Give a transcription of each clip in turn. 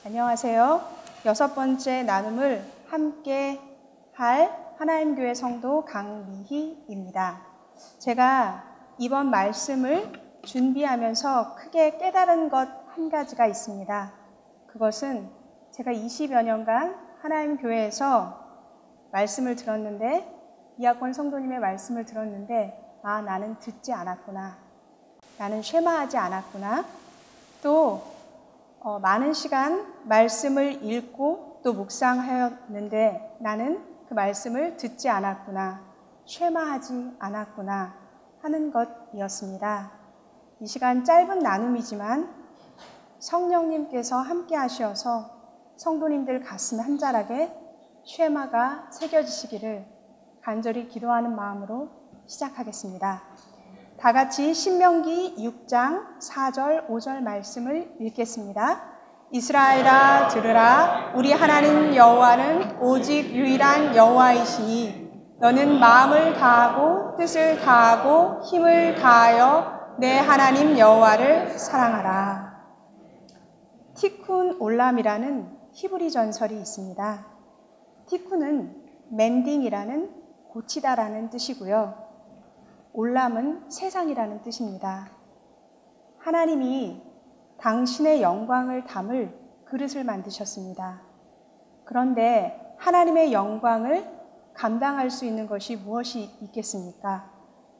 안녕하세요. 6번째 나눔을 함께 할 하나님교회 성도 강미희입니다. 제가 이번 말씀을 준비하면서 크게 깨달은 것 한 가지가 있습니다. 그것은 제가 20여 년간 하나님교회에서 말씀을 들었는데, 이학권 성도님의 말씀을 들었는데, 나는 듣지 않았구나. 나는 쉐마하지 않았구나. 또 많은 시간 말씀을 읽고 또 묵상하였는데 나는 그 말씀을 듣지 않았구나, 쉐마하지 않았구나 하는 것이었습니다. 이 시간 짧은 나눔이지만 성령님께서 함께 하셔서 성도님들 가슴 한 자락에 쉐마가 새겨지시기를 간절히 기도하는 마음으로 시작하겠습니다. 다 같이 신명기 6장 4절 5절 말씀을 읽겠습니다. 이스라엘아 들으라. 우리 하나님 여호와는 오직 유일한 여호와이시니 너는 마음을 다하고 뜻을 다하고 힘을 다하여 내 하나님 여호와를 사랑하라. 티쿤 올람이라는 히브리 전설이 있습니다. 티쿤은 멘딩이라는 고치다라는 뜻이고요. 올람은 세상이라는 뜻입니다. 하나님이 당신의 영광을 담을 그릇을 만드셨습니다. 그런데 하나님의 영광을 감당할 수 있는 것이 무엇이 있겠습니까?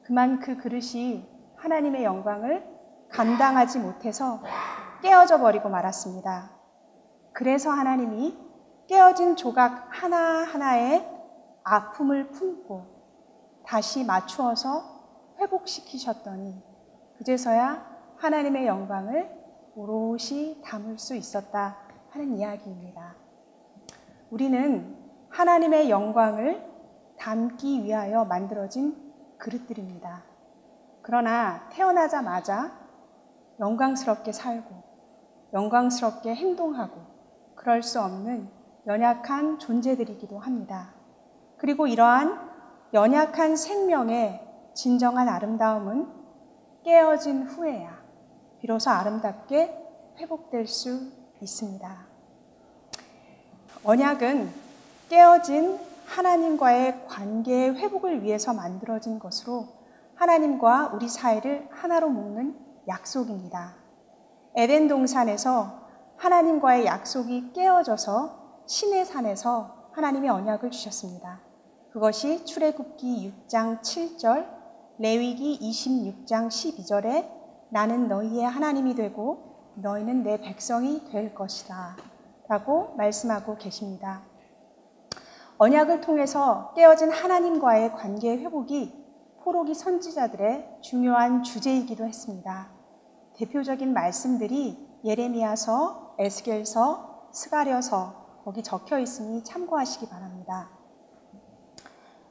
그만 그 그릇이 하나님의 영광을 감당하지 못해서 깨어져 버리고 말았습니다. 그래서 하나님이 깨어진 조각 하나하나에 아픔을 품고 다시 맞추어서 회복시키셨더니 그제서야 하나님의 영광을 오롯이 담을 수 있었다 하는 이야기입니다. 우리는 하나님의 영광을 담기 위하여 만들어진 그릇들입니다. 그러나 태어나자마자 영광스럽게 살고 영광스럽게 행동하고 그럴 수 없는 연약한 존재들이기도 합니다. 그리고 이러한 연약한 생명의 진정한 아름다움은 깨어진 후에야 비로소 아름답게 회복될 수 있습니다. 언약은 깨어진 하나님과의 관계의 회복을 위해서 만들어진 것으로 하나님과 우리 사이를 하나로 묶는 약속입니다. 에덴 동산에서 하나님과의 약속이 깨어져서 시내산에서 하나님의 언약을 주셨습니다. 그것이 출애굽기 6장 7절, 레위기 26장 12절에 나는 너희의 하나님이 되고 너희는 내 백성이 될 것이다 라고 말씀하고 계십니다. 언약을 통해서 깨어진 하나님과의 관계 회복이 포로기 선지자들의 중요한 주제이기도 했습니다. 대표적인 말씀들이 예레미야서, 에스겔서, 스가랴서 거기 적혀 있으니 참고하시기 바랍니다.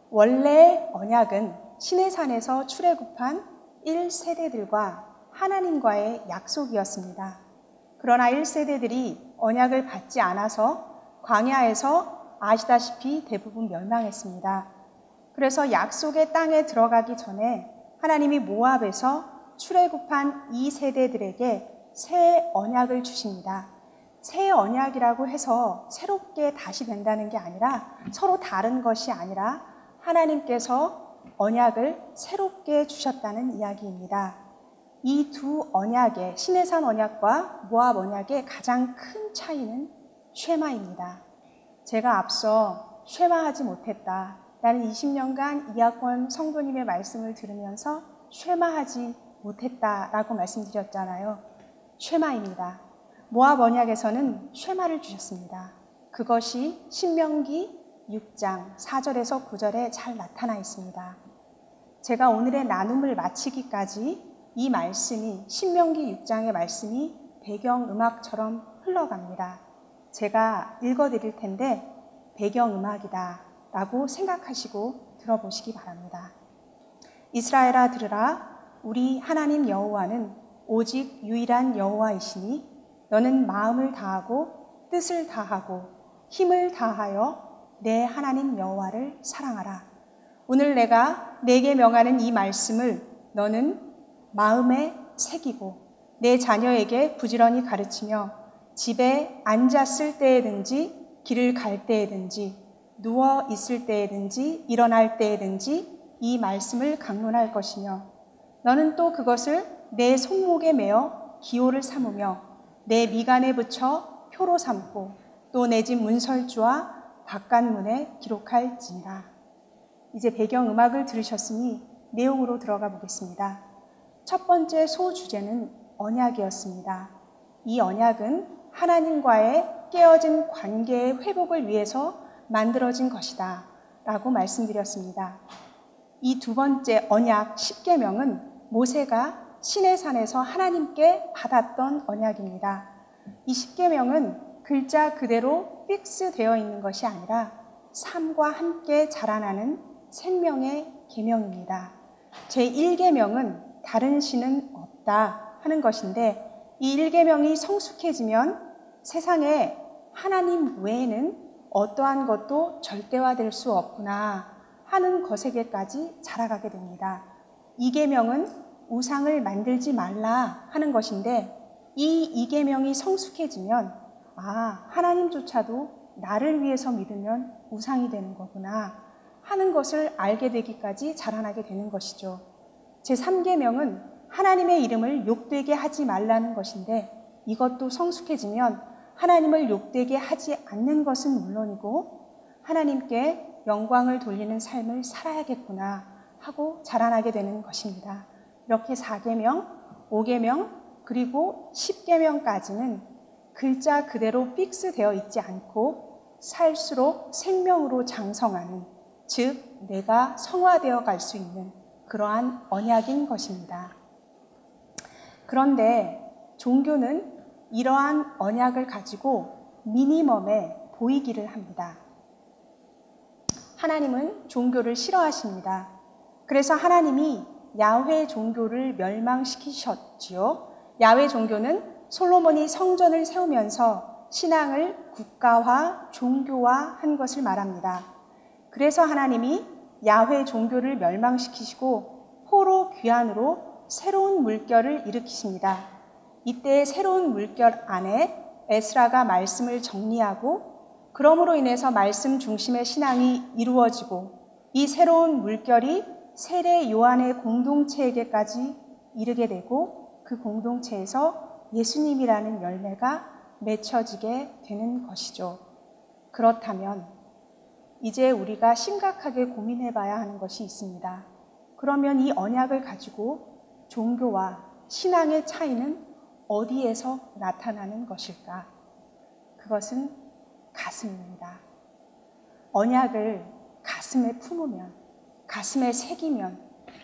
원래 언약은 시내산에서 출애굽한 1세대들과 하나님과의 약속이었습니다. 그러나 1세대들이 언약을 받지 않아서 광야에서 아시다시피 대부분 멸망했습니다. 그래서 약속의 땅에 들어가기 전에 하나님이 모압에서 출애굽한 2세대들에게 새 언약을 주십니다. 새 언약이라고 해서 새롭게 다시 된다는 게 아니라 서로 다른 것이 아니라 하나님께서 언약을 새롭게 주셨다는 이야기입니다. 이 두 언약의 시내산 언약과 모압 언약의 가장 큰 차이는 쉐마입니다. 제가 앞서 쉐마하지 못했다 라는 20년간 이학권 성도님의 말씀을 들으면서 쉐마하지 못했다라고 말씀드렸잖아요. 쉐마입니다. 모압 언약에서는 쉐마를 주셨습니다. 그것이 신명기 6장 4절에서 9절에 잘 나타나 있습니다. 제가 오늘의 나눔을 마치기까지 이 말씀이 신명기 6장의 말씀이 배경음악처럼 흘러갑니다. 제가 읽어드릴 텐데 배경음악이다 라고 생각하시고 들어보시기 바랍니다. 이스라엘아 들으라. 우리 하나님 여호와는 오직 유일한 여호와이시니 너는 마음을 다하고 뜻을 다하고 힘을 다하여 내 하나님 여호와를 사랑하라. 오늘 내가 내게 명하는 이 말씀을 너는 마음에 새기고 내 자녀에게 부지런히 가르치며 집에 앉았을 때에든지 길을 갈 때에든지 누워 있을 때에든지 일어날 때에든지 이 말씀을 강론할 것이며 너는 또 그것을 내 손목에 매어 기호를 삼으며 내 미간에 붙여 표로 삼고 또 내 집 문설주와 바깥문에 기록할지니라. 이제 배경음악을 들으셨으니 내용으로 들어가 보겠습니다. 첫 번째 소주제는 언약이었습니다. 이 언약은 하나님과의 깨어진 관계의 회복을 위해서 만들어진 것이다 라고 말씀드렸습니다. 이 두 번째 언약 10계명은 모세가 시내산에서 하나님께 받았던 언약입니다. 이 10계명은 글자 그대로 픽스되어 있는 것이 아니라 삶과 함께 자라나는 생명의 계명입니다. 제1계명은 다른 신은 없다 하는 것인데 이 1계명이 성숙해지면 세상에 하나님 외에는 어떠한 것도 절대화될 수 없구나 하는 것에게까지 자라가게 됩니다. 2계명은 우상을 만들지 말라 하는 것인데 이 2계명이 성숙해지면 하나님조차도 나를 위해서 믿으면 우상이 되는 거구나 하는 것을 알게 되기까지 자라나게 되는 것이죠. 제3계명은 하나님의 이름을 욕되게 하지 말라는 것인데 이것도 성숙해지면 하나님을 욕되게 하지 않는 것은 물론이고 하나님께 영광을 돌리는 삶을 살아야겠구나 하고 자라나게 되는 것입니다. 이렇게 4계명, 5계명, 그리고 10계명까지는 글자 그대로 픽스되어 있지 않고 살수록 생명으로 장성하는, 즉 내가 성화되어 갈 수 있는 그러한 언약인 것입니다. 그런데 종교는 이러한 언약을 가지고 미니멈에 보이기를 합니다. 하나님은 종교를 싫어하십니다. 그래서 하나님이 야훼 종교를 멸망시키셨지요. 야훼 종교는 솔로몬이 성전을 세우면서 신앙을 국가화, 종교화한 것을 말합니다. 그래서 하나님이 야훼 종교를 멸망시키시고 포로 귀환으로 새로운 물결을 일으키십니다. 이때 새로운 물결 안에 에스라가 말씀을 정리하고 그러므로 인해서 말씀 중심의 신앙이 이루어지고 이 새로운 물결이 세례 요한의 공동체에게까지 이르게 되고 그 공동체에서 예수님이라는 열매가 맺혀지게 되는 것이죠. 그렇다면 이제 우리가 심각하게 고민해 봐야 하는 것이 있습니다. 그러면 이 언약을 가지고 종교와 신앙의 차이는 어디에서 나타나는 것일까? 그것은 가슴입니다. 언약을 가슴에 품으면, 가슴에 새기면,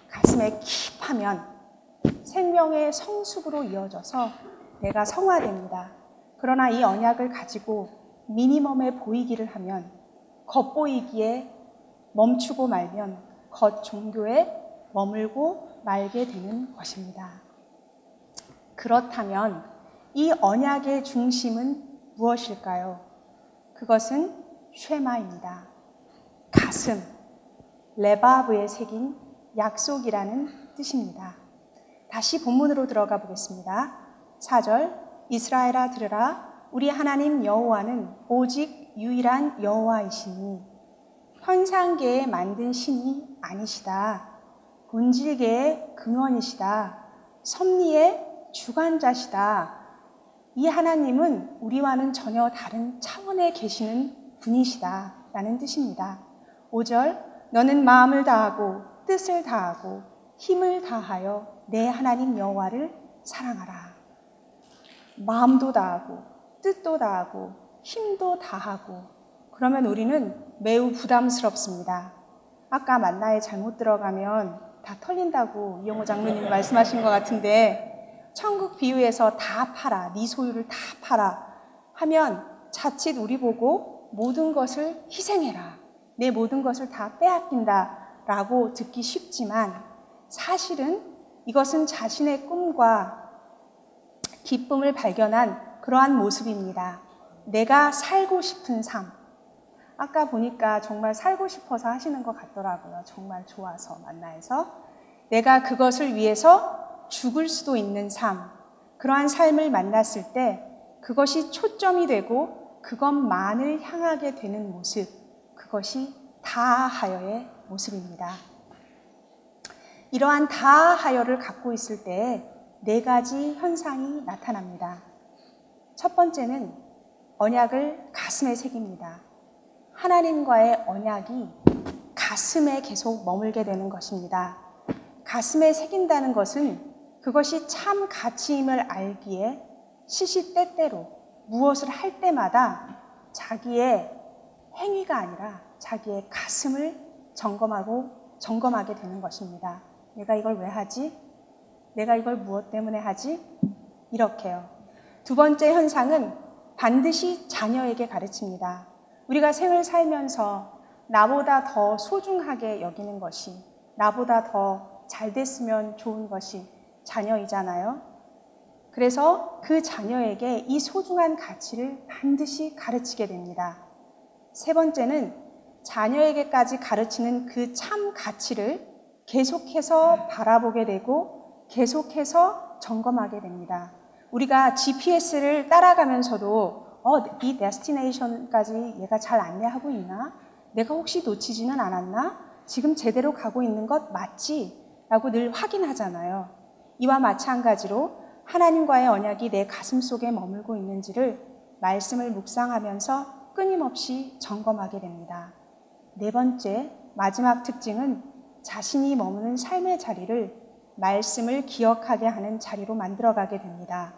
가슴에 킵하면 생명의 성숙으로 이어져서 내가 성화됩니다. 그러나 이 언약을 가지고 미니멈에 보이기를 하면, 겉보이기에 멈추고 말면 겉 종교에 머물고 말게 되는 것입니다. 그렇다면 이 언약의 중심은 무엇일까요? 그것은 쉐마입니다. 가슴, 레바브에 새긴 약속이라는 뜻입니다. 다시 본문으로 들어가 보겠습니다. 4절, 이스라엘아 들으라, 우리 하나님 여호와는 오직 유일한 여호와이시니 현상계에 만든 신이 아니시다. 본질계의 근원이시다. 섭리의 주관자시다. 이 하나님은 우리와는 전혀 다른 차원에 계시는 분이시다 라는 뜻입니다. 5절, 너는 마음을 다하고 뜻을 다하고 힘을 다하여 내 하나님 여호와를 사랑하라. 마음도 다하고 뜻도 다하고 힘도 다하고 그러면 우리는 매우 부담스럽습니다. 아까 만나에 잘못 들어가면 다 털린다고 이영호 장로님이 말씀하신 것 같은데 천국 비유에서 다 팔아, 네 소유를 다 팔아 하면 자칫 우리 보고 모든 것을 희생해라, 내 모든 것을 다 빼앗긴다 라고 듣기 쉽지만 사실은 이것은 자신의 꿈과 기쁨을 발견한 그러한 모습입니다. 내가 살고 싶은 삶. 아까 보니까 정말 살고 싶어서 하시는 것 같더라고요. 정말 좋아서 만나에서. 내가 그것을 위해서 죽을 수도 있는 삶. 그러한 삶을 만났을 때 그것이 초점이 되고 그것만을 향하게 되는 모습, 그것이 다하여의 모습입니다. 이러한 다하여를 갖고 있을 때 네 가지 현상이 나타납니다. 첫 번째는 언약을 가슴에 새깁니다. 하나님과의 언약이 가슴에 계속 머물게 되는 것입니다. 가슴에 새긴다는 것은 그것이 참 가치임을 알기에 시시때때로 무엇을 할 때마다 자기의 행위가 아니라 자기의 가슴을 점검하게 되는 것입니다. 내가 이걸 왜 하지? 내가 이걸 무엇 때문에 하지? 이렇게요. 두 번째 현상은 반드시 자녀에게 가르칩니다. 우리가 생을 살면서 나보다 더 소중하게 여기는 것이, 나보다 더 잘 됐으면 좋은 것이 자녀이잖아요. 그래서 그 자녀에게 이 소중한 가치를 반드시 가르치게 됩니다. 세 번째는 자녀에게까지 가르치는 그 참 가치를 계속해서 바라보게 되고 계속해서 점검하게 됩니다. 우리가 GPS를 따라가면서도 이 데스티네이션까지 얘가 잘 안내하고 있나? 내가 혹시 놓치지는 않았나? 지금 제대로 가고 있는 것 맞지? 라고 늘 확인하잖아요. 이와 마찬가지로 하나님과의 언약이 내 가슴 속에 머물고 있는지를 말씀을 묵상하면서 끊임없이 점검하게 됩니다. 네 번째, 마지막 특징은 자신이 머무는 삶의 자리를 말씀을 기억하게 하는 자리로 만들어가게 됩니다.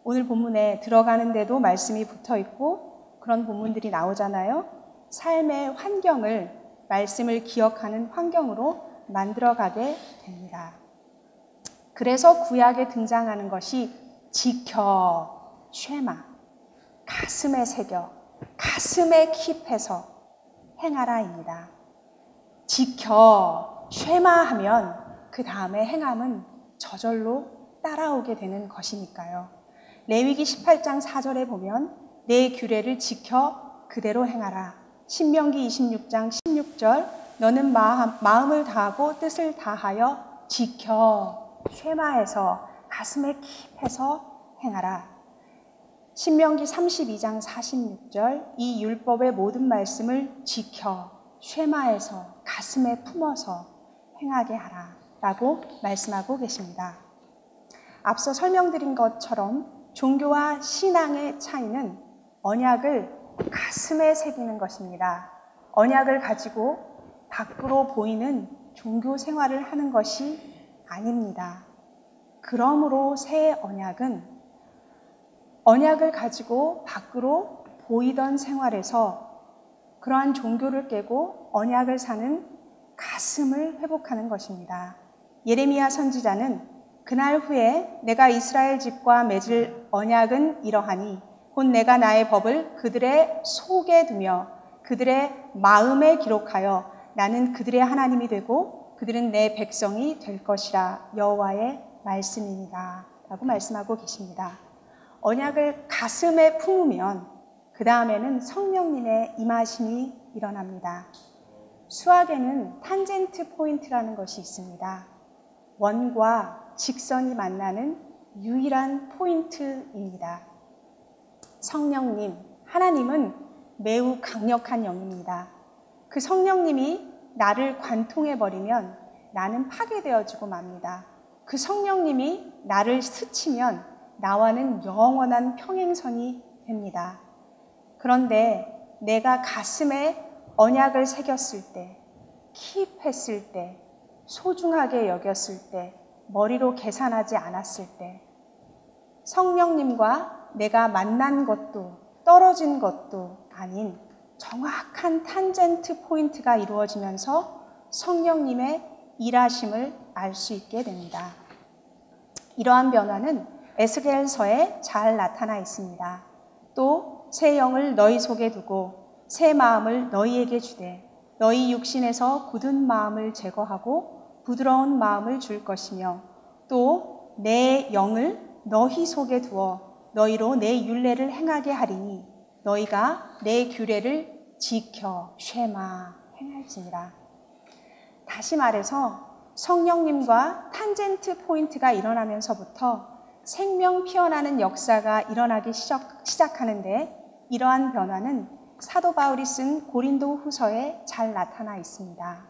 오늘 본문에 들어가는데도 말씀이 붙어 있고 그런 본문들이 나오잖아요. 삶의 환경을 말씀을 기억하는 환경으로 만들어가게 됩니다. 그래서 구약에 등장하는 것이 지켜, 쉐마, 가슴에 새겨, 가슴에 킵해서 행하라입니다. 지켜, 쉐마하면 그 다음에 행함은 저절로 따라오게 되는 것이니까요. 레위기 18장 4절에 보면 내 규례를 지켜 그대로 행하라. 신명기 26장 16절 너는 마음을 다하고 뜻을 다하여 지켜 쉐마에서 가슴에 킵해서 행하라. 신명기 32장 46절 이 율법의 모든 말씀을 지켜 쉐마에서 가슴에 품어서 행하게 하라 라고 말씀하고 계십니다. 앞서 설명드린 것처럼 종교와 신앙의 차이는 언약을 가슴에 새기는 것입니다. 언약을 가지고 밖으로 보이는 종교 생활을 하는 것이 아닙니다. 그러므로 새 언약은 언약을 가지고 밖으로 보이던 생활에서 그러한 종교를 깨고 언약을 사는 가슴을 회복하는 것입니다. 예레미야 선지자는 그날 후에 내가 이스라엘 집과 맺을 언약은 이러하니 곧 내가 나의 법을 그들의 속에 두며 그들의 마음에 기록하여 나는 그들의 하나님이 되고 그들은 내 백성이 될 것이라 여호와의 말씀입니다 라고 말씀하고 계십니다. 언약을 가슴에 품으면 그 다음에는 성령님의 임하심이 일어납니다. 수학에는 탄젠트 포인트라는 것이 있습니다. 원과 직선이 만나는 유일한 포인트입니다. 성령님, 하나님은 매우 강력한 영입니다. 그 성령님이 나를 관통해버리면 나는 파괴되어지고 맙니다. 그 성령님이 나를 스치면 나와는 영원한 평행선이 됩니다. 그런데 내가 가슴에 언약을 새겼을 때, 킵했을 때, 소중하게 여겼을 때, 머리로 계산하지 않았을 때, 성령님과 내가 만난 것도 떨어진 것도 아닌 정확한 탄젠트 포인트가 이루어지면서 성령님의 일하심을 알 수 있게 됩니다. 이러한 변화는 에스겔서에 잘 나타나 있습니다. 또 새 영을 너희 속에 두고 새 마음을 너희에게 주되 너희 육신에서 굳은 마음을 제거하고 부드러운 마음을 줄 것이며 또 내 영을 너희 속에 두어 너희로 내 율례를 행하게 하리니 너희가 내 규례를 지켜 쉐마 행할지니라. 다시 말해서 성령님과 탄젠트 포인트가 일어나면서부터 생명 피어나는 역사가 일어나기 시작하는데 이러한 변화는 사도 바울이 쓴 고린도 후서에 잘 나타나 있습니다.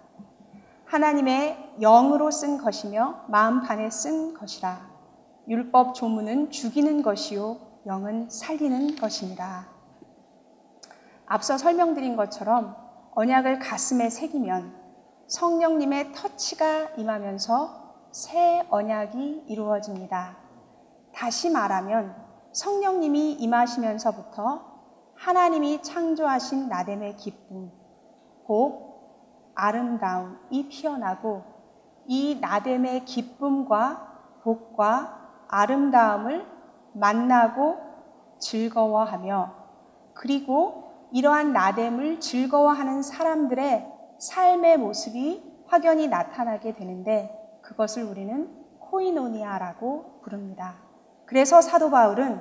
하나님의 영으로 쓴 것이며 마음판에 쓴 것이라. 율법 조문은 죽이는 것이요 영은 살리는 것이니라. 앞서 설명드린 것처럼 언약을 가슴에 새기면 성령님의 터치가 임하면서 새 언약이 이루어집니다. 다시 말하면 성령님이 임하시면서부터 하나님이 창조하신 나됨의 기쁨, 복, 아름다움이 피어나고 이 나됨의 기쁨과 복과 아름다움을 만나고 즐거워하며 그리고 이러한 나됨을 즐거워하는 사람들의 삶의 모습이 확연히 나타나게 되는데 그것을 우리는 코이노니아라고 부릅니다. 그래서 사도 바울은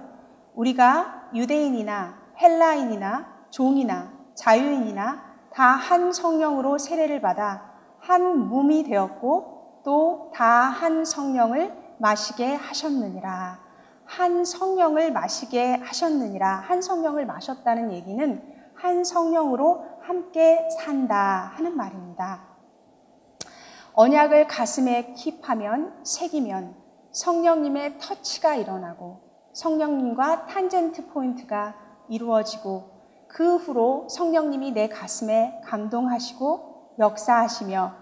우리가 유대인이나 헬라인이나 종이나 자유인이나 다 한 성령으로 세례를 받아 한 몸이 되었고 또 다 한 성령을 마시게 하셨느니라. 한 성령을 마시게 하셨느니라. 한 성령을 마셨다는 얘기는 한 성령으로 함께 산다 하는 말입니다. 언약을 가슴에 킵하면 새기면 성령님의 터치가 일어나고 성령님과 탄젠트 포인트가 이루어지고 그 후로 성령님이 내 가슴에 감동하시고 역사하시며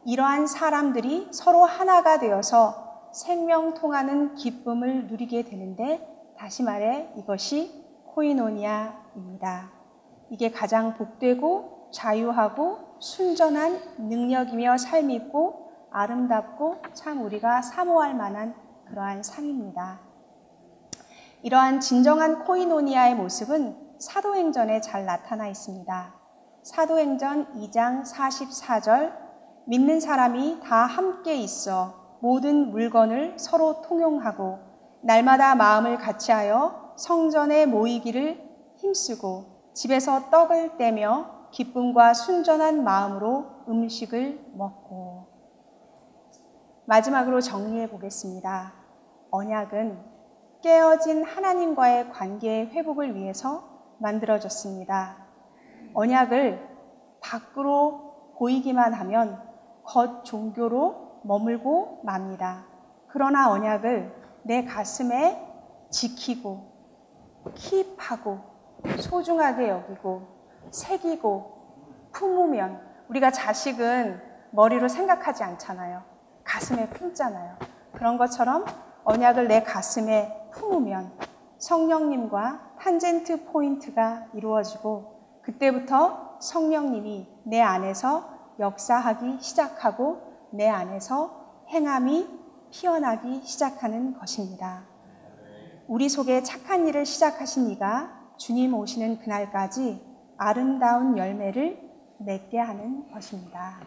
이러한 사람들이 서로 하나가 되어서 생명 통하는 기쁨을 누리게 되는데 다시 말해 이것이 코이노니아입니다. 이게 가장 복되고 자유하고 순전한 능력이며 삶이고 아름답고 참 우리가 사모할 만한 그러한 삶입니다. 이러한 진정한 코이노니아의 모습은 사도행전에 잘 나타나 있습니다. 사도행전 2장 44절 믿는 사람이 다 함께 있어 모든 물건을 서로 통용하고 날마다 마음을 같이하여 성전에 모이기를 힘쓰고 집에서 떡을 떼며 기쁨과 순전한 마음으로 음식을 먹고. 마지막으로 정리해 보겠습니다. 언약은 깨어진 하나님과의 관계의 회복을 위해서 만들어졌습니다. 언약을 밖으로 보이기만 하면 겉 종교로 머물고 맙니다. 그러나 언약을 내 가슴에 지키고 킵하고 소중하게 여기고 새기고 품으면 우리가 자식은 머리로 생각하지 않잖아요. 가슴에 품잖아요. 그런 것처럼 언약을 내 가슴에 품으면 성령님과 탄젠트 포인트가 이루어지고 그때부터 성령님이 내 안에서 역사하기 시작하고 내 안에서 행함이 피어나기 시작하는 것입니다. 우리 속에 착한 일을 시작하신 이가 주님 오시는 그날까지 아름다운 열매를 맺게 하는 것입니다.